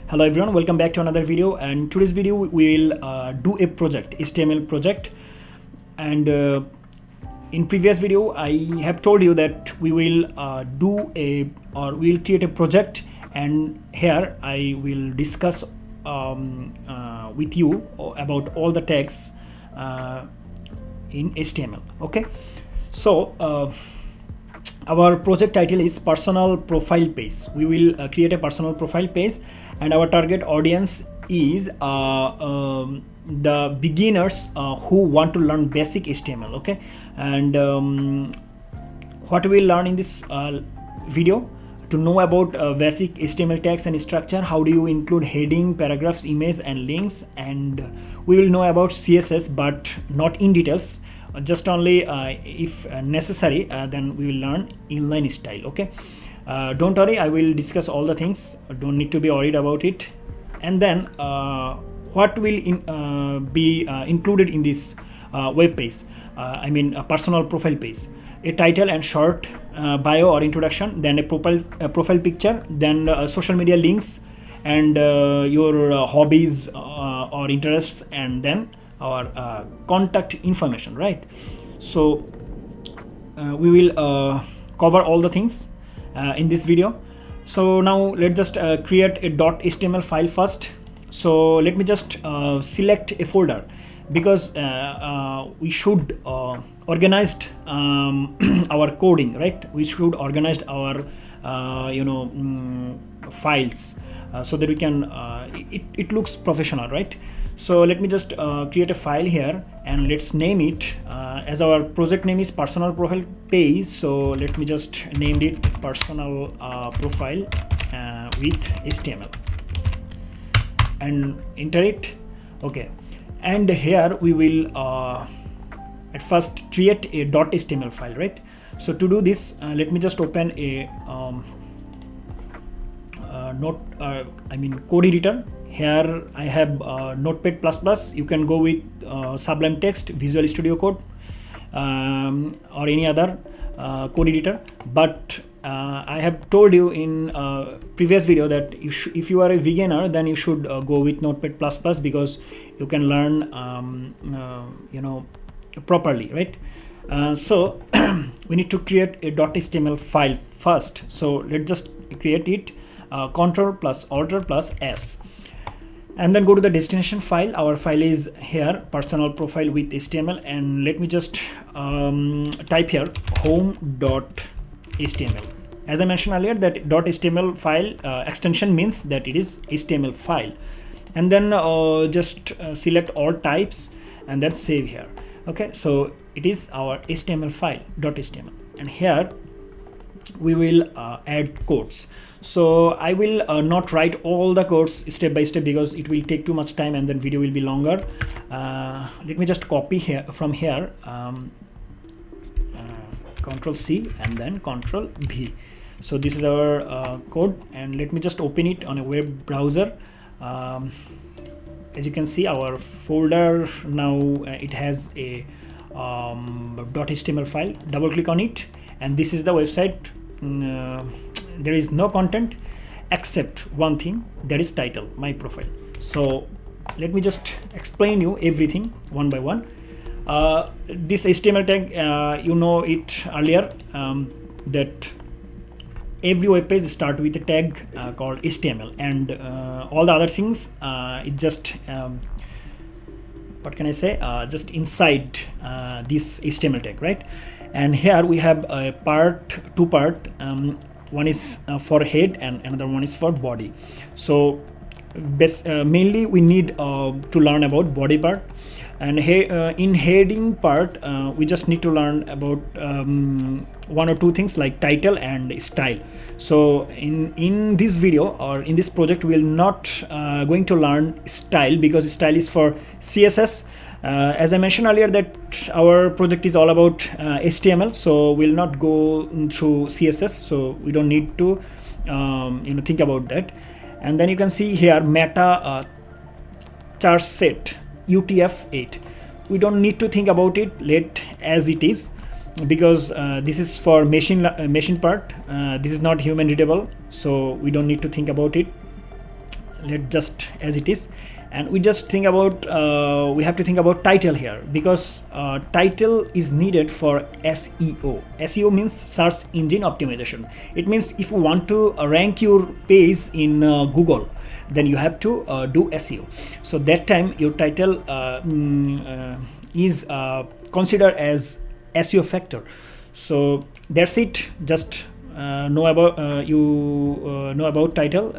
Hello everyone, welcome back to another video. And today's video we will do a project, HTML project. And in previous video I have told you that we will we'll create a project, and here I will discuss with you about all the tags in HTML. Okay, so our project title is personal profile page. We will create a personal profile page, and our target audience is the beginners who want to learn basic HTML. Okay, and what we will learn in this video: to know about basic HTML tags and structure, how do you include heading, paragraphs, image and links, and we will know about CSS but not in details, just only if necessary. Then we will learn inline style. Okay, don't worry, I will discuss all the things, don't need to be worried about it. And then what will be included in this web page, I mean a personal profile page: a title and short bio or introduction, then a profile picture, then social media links, and your hobbies or interests, and then our contact information, right? So we will cover all the things in this video. So now let's just create a .html file first. So let me just select a folder, because we should organize our coding, right? We should organize our files so that we can it looks professional, right? So let me just create a file here, and let's name it as our project name is personal profile page. So let me just name it personal profile with HTML and enter it. Okay, and here we will at first create a .html file, right? So to do this, let me just open a code editor. Here I have Notepad++. You can go with Sublime Text, Visual Studio Code, or any other code editor. But I have told you in previous video that if you are a beginner, then you should go with Notepad++, because you can learn properly, right? So we need to create a .html file first. So let's just create it, Ctrl+Alt+S, and then go to the destination file. Our file is here, personal profile with HTML, and let me just type here home.html. As I mentioned earlier, that .html file extension means that it is HTML file, and then just select all types and then save here. Okay, so it is our HTML file .html, and here we will add codes. So I will not write all the codes step by step, because it will take too much time and then video will be longer. Let me just copy here from here, Ctrl C and then Ctrl V. So this is our code, and let me just open it on a web browser. As you can see, our folder now it has a .html file. Double click on it, and this is the website. There is no content except one thing, that is title, my profile. So let me just explain you everything one by one. This HTML tag, you know it earlier, that every web page start with a tag called HTML, and all the other things it just what can I say, just inside this HTML tag, right? And here we have a two part, one is for head and another one is for body. So mainly we need to learn about body part, and in heading part we just need to learn about one or two things like title and style. So in this video or in this project, we will not going to learn style, because style is for CSS. As I mentioned earlier, that our project is all about HTML, so we'll not go through CSS, so we don't need to think about that. And then you can see here meta charset UTF-8. We don't need to think about it, let as it is, because this is for machine part. This is not human readable, so we don't need to think about it. let just as it is, and we just think about we have to think about title here, because title is needed for SEO. SEO means search engine optimization. It means if you want to rank your page in Google, then you have to do SEO. So that time your title is considered as SEO factor. So that's it. Just know about know about title.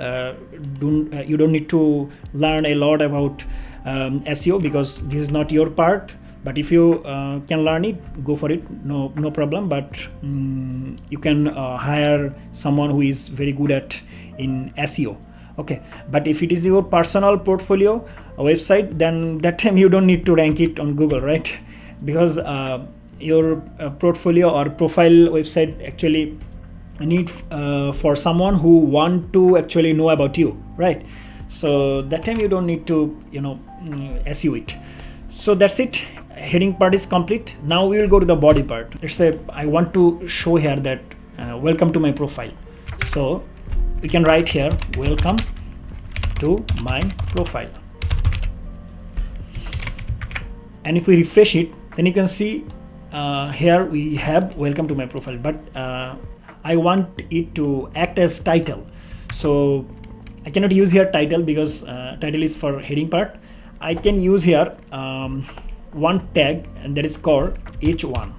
You don't need to learn a lot about SEO, because this is not your part. But if you can learn it, go for it. No problem. But you can hire someone who is very good at in SEO. Okay, but if it is your personal portfolio website, then that time you don't need to rank it on Google, right? Because your portfolio or profile website actually need for someone who want to actually know about you, right? So that time you don't need to SEO it. So that's it. Heading part is complete. Now we will go to the body part. Let's say I want to show here that welcome to my profile. So we can write here welcome to my profile, and if we refresh it, then you can see here we have welcome to my profile, but I want it to act as title. So I cannot use here title, because title is for heading part. I can use here one tag, and that is called h1,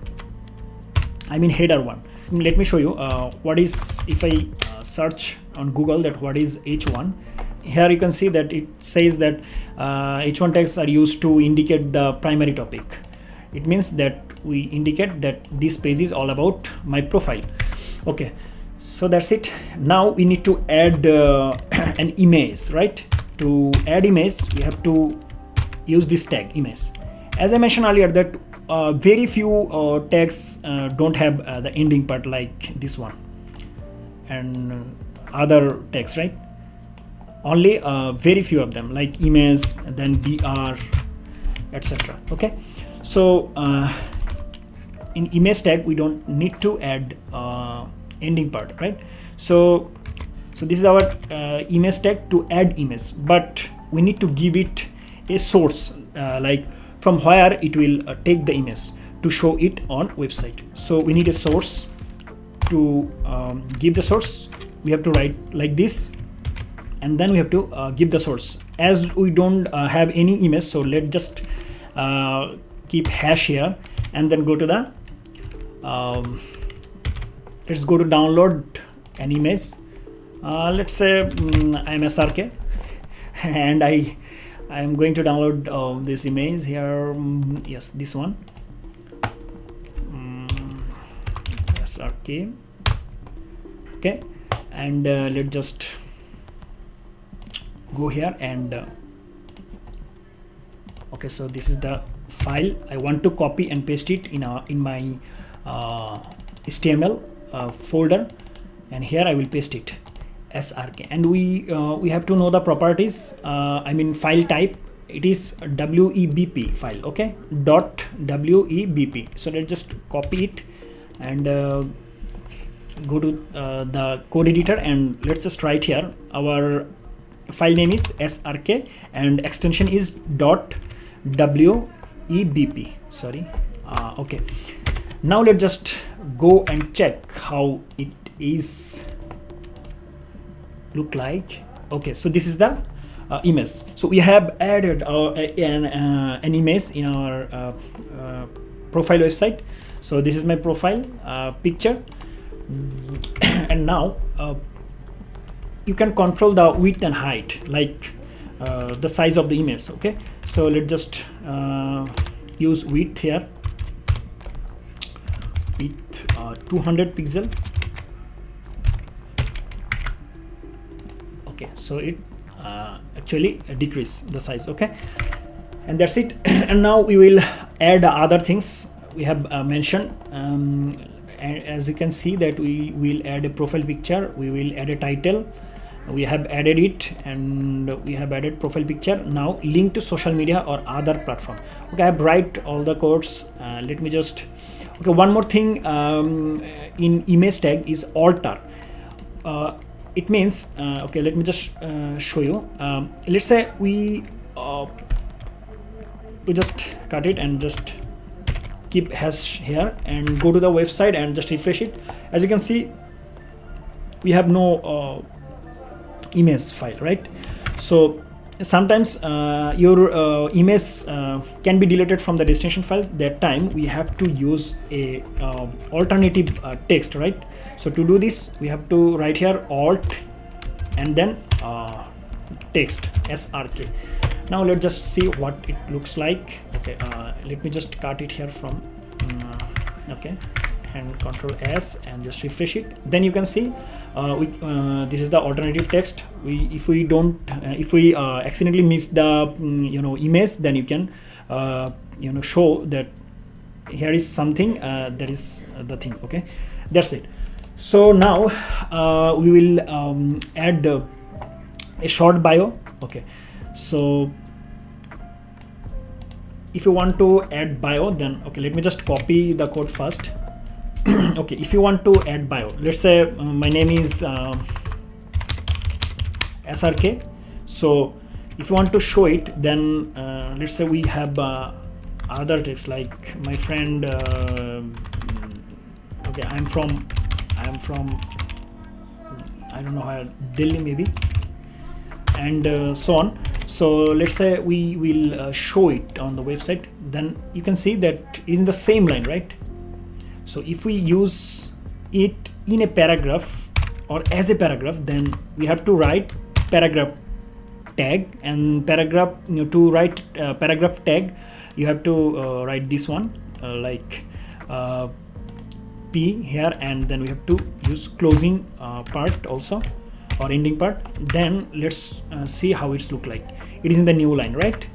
I mean header 1. Let me show you what is, if I search on Google that what is h1. Here you can see that it says that h1 tags are used to indicate the primary topic. It means that we indicate that this page is all about my profile. Okay, so that's it. Now we need to add an image, right? To add image, we have to use this tag image. As I mentioned earlier, that very few tags don't have the ending part like this one and other tags, right? Only very few of them, like image, then dr, etc. Okay, so in image tag we don't need to add ending part, right? So this is our image tag to add image, but we need to give it a source, like from where it will take the image to show it on website. So we need a source. To give the source, we have to write like this, and then we have to give the source. As we don't have any image, so let's just keep hash here, and then go to the let's go to download an image. Let's say I'm SRK, and I am going to download this image here. Yes, this one. SRK. Okay, and let's just go here and okay, so this is the file. I want to copy and paste it in my HTML folder, and here I will paste it SRK. And we have to know the properties. I mean file type. It is WEBP file. Okay, .WEBP. So let's just copy it and go to the code editor, and let's just write here our file name is SRK and extension is .WEBP. Sorry. Okay, now let's just go and check how it is look like. Okay, so this is the image. So we have added an image in our profile website. So this is my profile picture, and now you can control the width and height, like the size of the image. Okay, so let's just use width here with 200 pixel. Okay, so it actually decrease the size. Okay, and that's it. And now we will add other things we have mentioned. And as you can see that we will add a profile picture, we will add a title, we have added it, and we have added profile picture. Now link to social media or other platform. Okay, I have write all the codes. Let me just one more thing in image tag is alter. it means okay, let me just show you. Let's say we just cut it and just keep hash here and go to the website and just refresh it. As you can see, we have no image file, right? So sometimes your image can be deleted from the destination file. That time we have to use a alternative text, right? So to do this, we have to write here alt and then text srk. Now let's just see what it looks like. Okay, let me just cut it here from okay, and Control S and just refresh it. Then you can see this is the alternative text. If we accidentally miss the image, then you can show that here is something, that is the thing. Okay, that's it. So now we will add a short bio. Okay, so if you want to add bio, then okay, let me just copy the code first. Okay, if you want to add bio, let's say my name is SRK. So if you want to show it, then let's say we have other text like my friend, okay, I'm from I don't know how, Delhi maybe, and so on. So let's say we will show it on the website, then you can see that in the same line, right? So if we use it in a paragraph or as a paragraph, then we have to write paragraph tag, and paragraph, to write paragraph tag, you have to write this one like P here, and then we have to use closing part also, or ending part. Then let's see how it's look like. It is in the new line, right?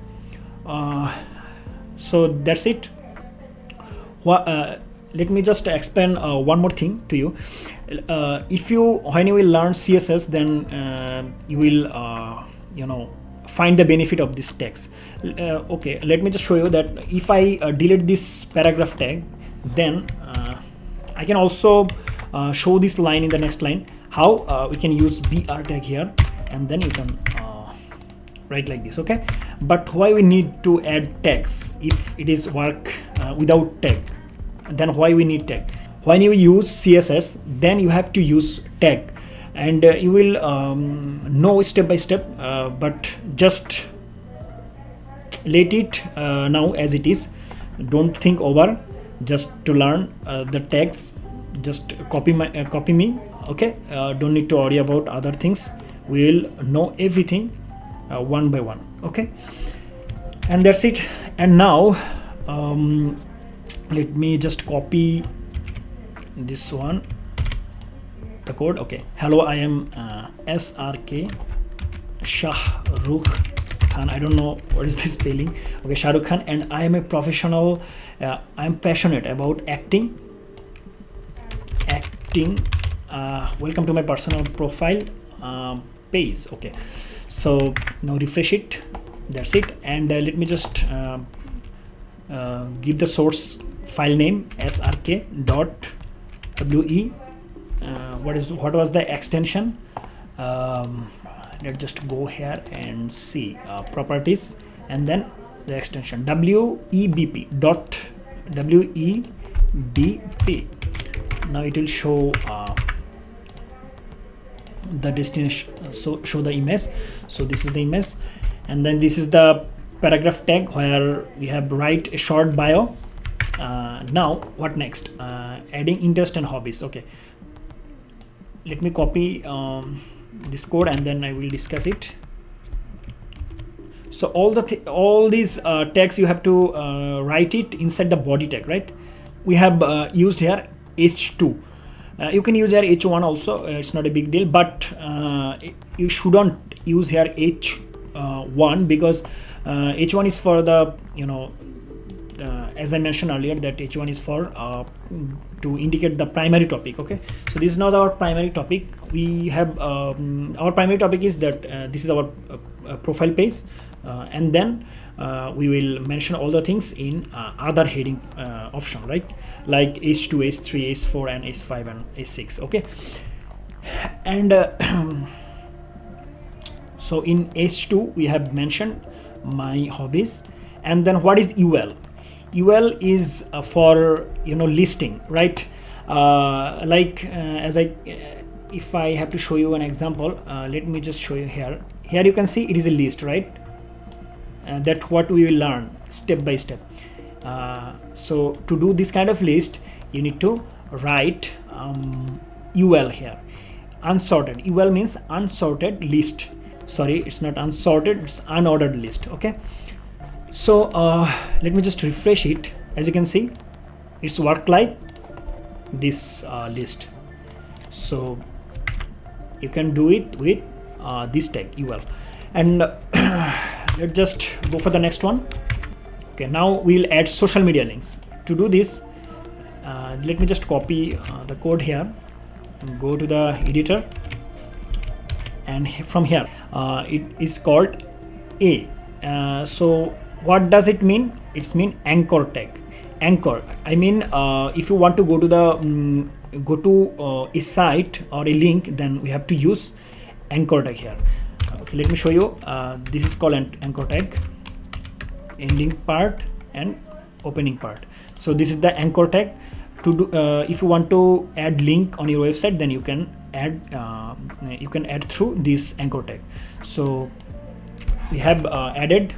So that's it. Let me just explain one more thing to you. When you will learn CSS, then you will find the benefit of this text. Okay, let me just show you that if I delete this paragraph tag, then I can also show this line in the next line. How we can use BR tag here, and then you can write like this. Okay, but why we need to add tags if it is work without tag? Then why we need tag? When you use CSS, then you have to use tag, and you will know step by step, but just let it now as it is. Don't think over, just to learn the tags. Just copy me. Okay, don't need to worry about other things. We will know everything one by one. Okay, and that's it. And now let me just copy this one, the code. Okay, hello, I am SRK Shahrukh Khan. I don't know what is the spelling. Okay, Shahrukh Khan, and I am a professional. I am passionate about acting. Welcome to my personal profile page. Okay, so now refresh it. That's it. And let me just give the source file name srk.we. What was the extension? Let's just go here and see properties, and then the extension WEBP. Now it will show the destination, so show the image. So this is the image, and then this is the paragraph tag where we have write a short bio. Now what next? Adding interest and hobbies. Okay, let me copy this code and then I will discuss it. So all these tags you have to write it inside the body tag, right? We have used here H2. You can use here H1 also. It's not a big deal, but you shouldn't use here H1 because H1 is for the as I mentioned earlier, that H1 is for to indicate the primary topic. Okay, so this is not our primary topic. We have our primary topic is that this is our profile page, and then we will mention all the things in other heading option, right? Like H2, H3, H4, and H5 and H6. Okay, And so in H2 we have mentioned my hobbies. And then what is UL? UL is for listing, right? As I if I have to show you an example, let me just show you here. Here you can see it is a list, right? That's what we will learn step by step. So to do this kind of list, you need to write UL here. Unsorted. UL means unsorted list. Sorry, it's not unsorted, it's unordered list. Okay. So let me just refresh it. As you can see, it's worked like this list. So you can do it with this tag UL. And let's just go for the next one. Okay, now we'll add social media links. To do this, let me just copy the code here and go to the editor, and from here it is called A. So what does it mean? It's mean anchor tag. Anchor, I mean if you want to go to the a site or a link, then we have to use anchor tag here. Okay, let me show you. This is called anchor tag, ending part and opening part. So this is the anchor tag. To do if you want to add link on your website, then you can add through this anchor tag. So we have added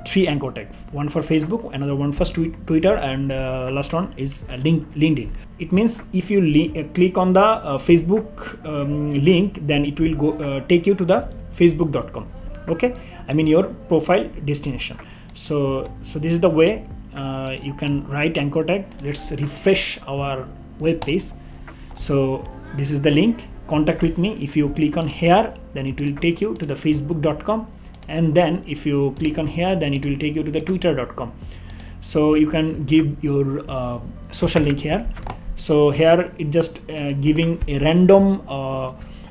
3 anchor tags, one for Facebook, another one for Twitter, and last one is LinkedIn. It means if you click on the Facebook link, then it will go take you to the facebook.com. okay, I mean your profile destination. So this is the way you can write anchor tag. Let's refresh our web page. So this is the link, contact with me. If you click on here, then it will take you to the facebook.com, and then if you click on here, then it will take you to the twitter.com. So you can give your social link here. So here it just giving a random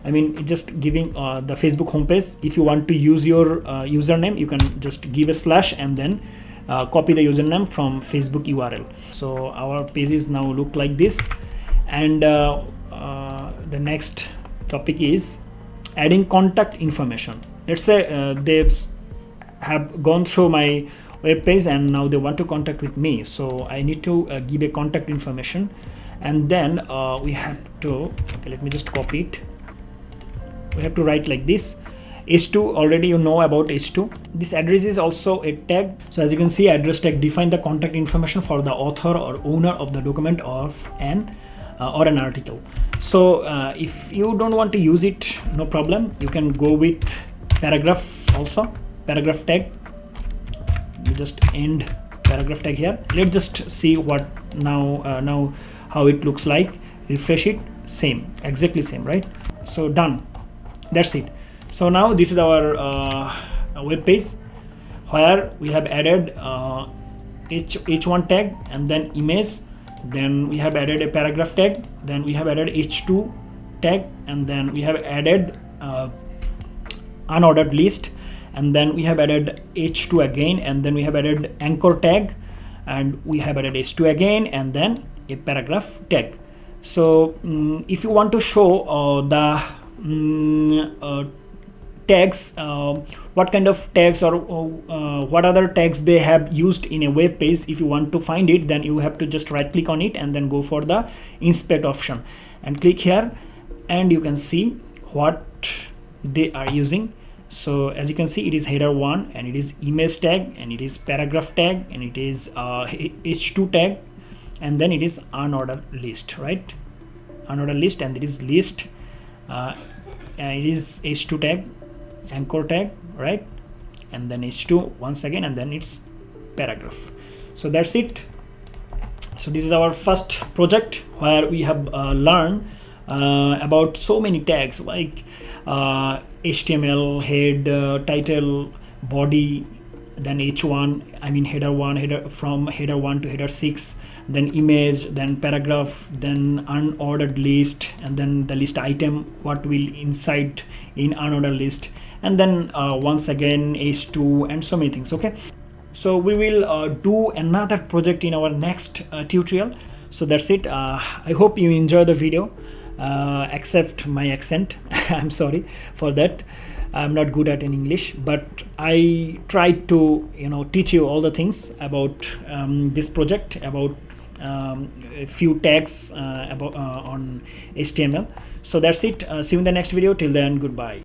it's just giving the Facebook homepage. If you want to use your username, you can just give a slash and then copy the username from Facebook URL. So our pages now look like this. And the next topic is adding contact information. Let's say they have gone through my web page and now they want to contact with me. So I need to give a contact information, and then we have to, okay, let me just copy it. We have to write like this. H2, already you know about H2. This address is also a tag. So as you can see, address tag define the contact information for the author or owner of the document of an or an article. So if you don't want to use it, no problem. You can go with paragraph also, paragraph tag. You just end paragraph tag here. Let's just see what now how it looks like. Refresh it, same, exactly same, right? So done. That's it. So now this is our web page where we have added H1 tag and then image. Then we have added a paragraph tag. Then we have added H2 tag, and then we have added unordered list, and then we have added H2 again, and then we have added anchor tag, and we have added H2 again, and then a paragraph tag. So if you want to show the tags, what kind of tags or what other tags they have used in a web page, if you want to find it, then you have to just right click on it and then go for the inspect option and click here, and you can see what they are using. So as you can see, it is header 1, and it is image tag, and it is paragraph tag, and it is H2 tag, and then it is unordered list, right? Unordered list, and it is list, and it is H2 tag, anchor tag, right? And then H2 once again, and then it's paragraph. So that's it. So this is our first project where we have learned about so many tags like HTML, head, title, body, then H1, I mean header 1, header from header 1 to header 6, then image, then paragraph, then unordered list, and then the list item what will inside in unordered list, and then once again H2, and so many things. Okay, so we will do another project in our next tutorial. So that's it. I hope you enjoy the video. accept my accent. I'm sorry for that. I'm not good at in English, but I tried to teach you all the things about this project, about a few tags about on HTML. So that's it. See you in the next video. Till then, goodbye.